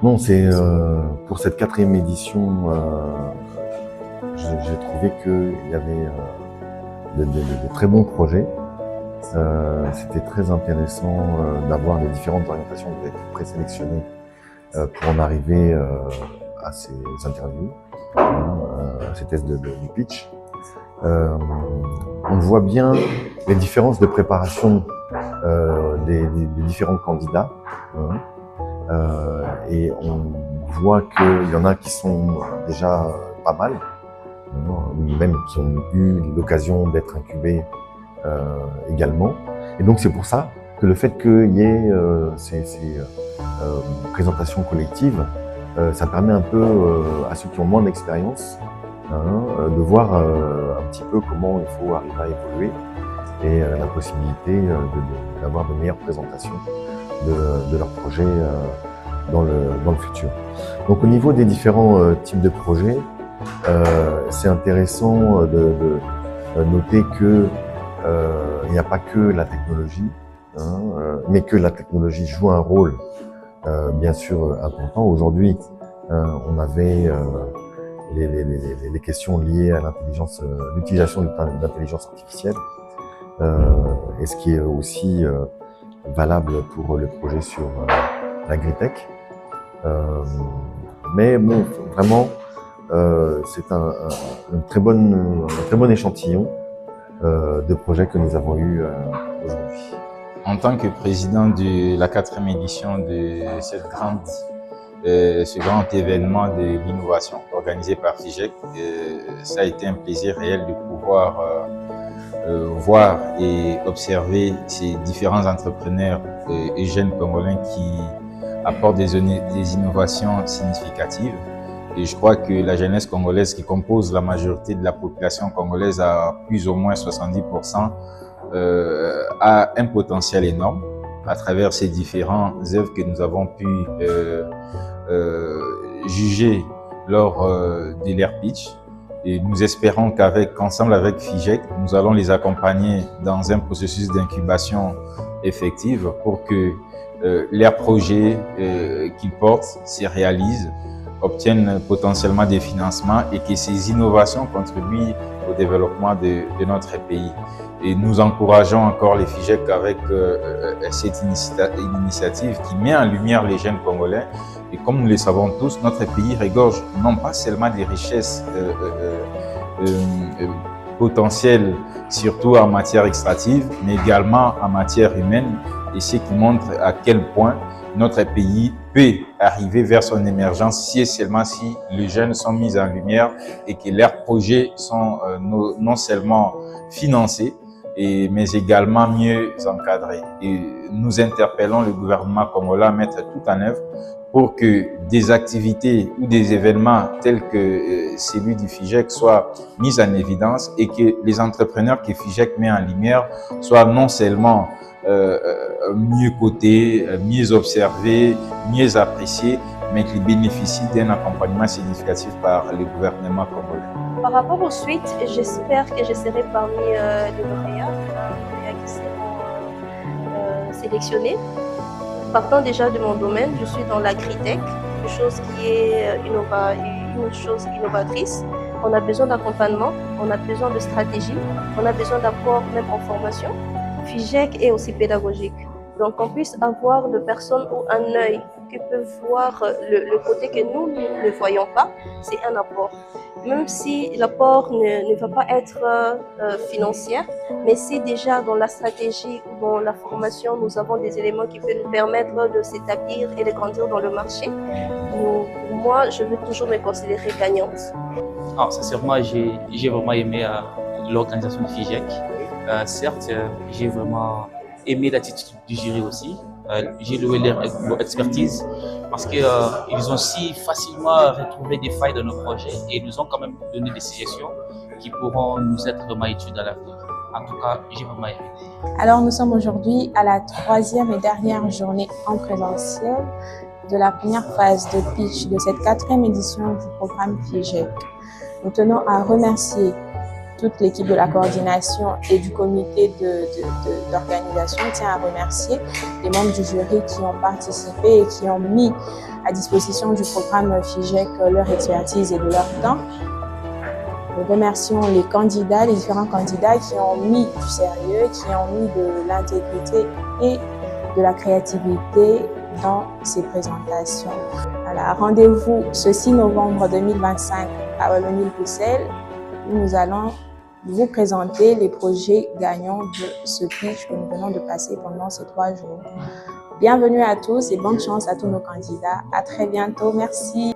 Non, c'est pour cette 4e édition, j'ai trouvé qu'il y avait de très bons projets. C'était très intéressant d'avoir les différentes orientations qui ont été présélectionnées pour en arriver à ces interviews, à ces tests du pitch. On voit bien les différences de préparation des différents candidats. Et on voit qu'il y en a qui sont déjà pas mal, même qui ont eu l'occasion d'être incubés également. Et donc c'est pour ça que le fait qu'il y ait ces présentations collectives, ça permet un peu à ceux qui ont moins d'expérience de voir un petit peu comment il faut arriver à évoluer et la possibilité d'avoir de meilleures présentations de leurs projets dans le futur. Donc au niveau des différents types de projets, c'est intéressant de noter que il n'y a pas que la technologie, mais que la technologie joue un rôle bien sûr important. Aujourd'hui, on avait les questions liées à l'utilisation de l'intelligence artificielle, et ce qui est aussi valable pour le projet sur l'agritech. Mais bon, vraiment, c'est un très bon échantillon de projets que nous avons eu aujourd'hui. En tant que président de la 4e édition de ce grand événement de l'innovation organisé par FIGEC, ça a été un plaisir réel de pouvoir voir et observer ces différents entrepreneurs et jeunes Congolais qui apportent des innovations significatives. Et je crois que la jeunesse congolaise, qui compose la majorité de la population congolaise à plus ou moins 70%, a un potentiel énorme à travers ces différentes œuvres que nous avons pu juger lors de leur pitch. Et nous espérons qu'ensemble avec FIGEC, nous allons les accompagner dans un processus d'incubation effective pour que leurs projets qu'ils portent se réalisent, obtiennent potentiellement des financements et que ces innovations contribuent au développement de notre pays. Et nous encourageons encore les FIGEC avec cette initiative qui met en lumière les jeunes Congolais. Et comme nous le savons tous, notre pays regorge non pas seulement des richesses potentielles, surtout en matière extractive, mais également en matière humaine. Et ce qui montre à quel point notre pays peut arriver vers son émergence si et seulement si les jeunes sont mis en lumière et que leurs projets sont non seulement financés, mais également mieux encadrés. Et nous interpellons le gouvernement congolais à mettre tout en œuvre pour que des activités ou des événements tels que celui du FIGEC soient mis en évidence et que les entrepreneurs que FIGEC met en lumière soient non seulement mieux cotés, mieux observés, mieux appréciés, mais qu'ils bénéficient d'un accompagnement significatif par le gouvernement congolais. Par rapport aux suites, j'espère que je serai parmi les lauréats qui seront sélectionnés. Partant déjà de mon domaine, je suis dans l'agritech, une chose qui est une chose innovatrice. On a besoin d'accompagnement, on a besoin de stratégie, on a besoin d'apport même en formation. FIGEC est aussi pédagogique. Donc qu'on puisse avoir de personnes ou un œil qui peuvent voir le côté que nous ne voyons pas, c'est un apport. Même si l'apport ne va pas être financier, mais si déjà dans la stratégie ou dans la formation, nous avons des éléments qui peuvent nous permettre de s'établir et de grandir dans le marché, moi, je veux toujours me considérer gagnante. Alors, sincèrement, j'ai vraiment aimé l'organisation de FIGEC. Certes, j'ai vraiment aimé l'attitude du jury aussi. J'ai loué leur expertise parce qu'ils ont si facilement retrouvé des failles dans nos projets et nous ont quand même donné des suggestions qui pourront nous être vraiment utiles dans l'avenir. En tout cas, j'ai vraiment aimé. Alors, nous sommes aujourd'hui à la 3e et dernière journée en présentiel de la première phase de pitch de cette 4e édition du programme FIGEC. Nous tenons à remercier toute l'équipe de la coordination et du comité d'organisation tient à remercier les membres du jury qui ont participé et qui ont mis à disposition du programme FIGEC leur expertise et de leur temps. Nous remercions les candidats, les différents candidats qui ont mis du sérieux, qui ont mis de l'intégrité et de la créativité dans ces présentations. Voilà, rendez-vous ce 6 novembre 2025 à Wallonie-Bruxelles, où nous allons vous présenter les projets gagnants de ce pitch que nous venons de passer pendant ces 3 jours. Bienvenue à tous et bonne chance à tous nos candidats. À très bientôt. Merci.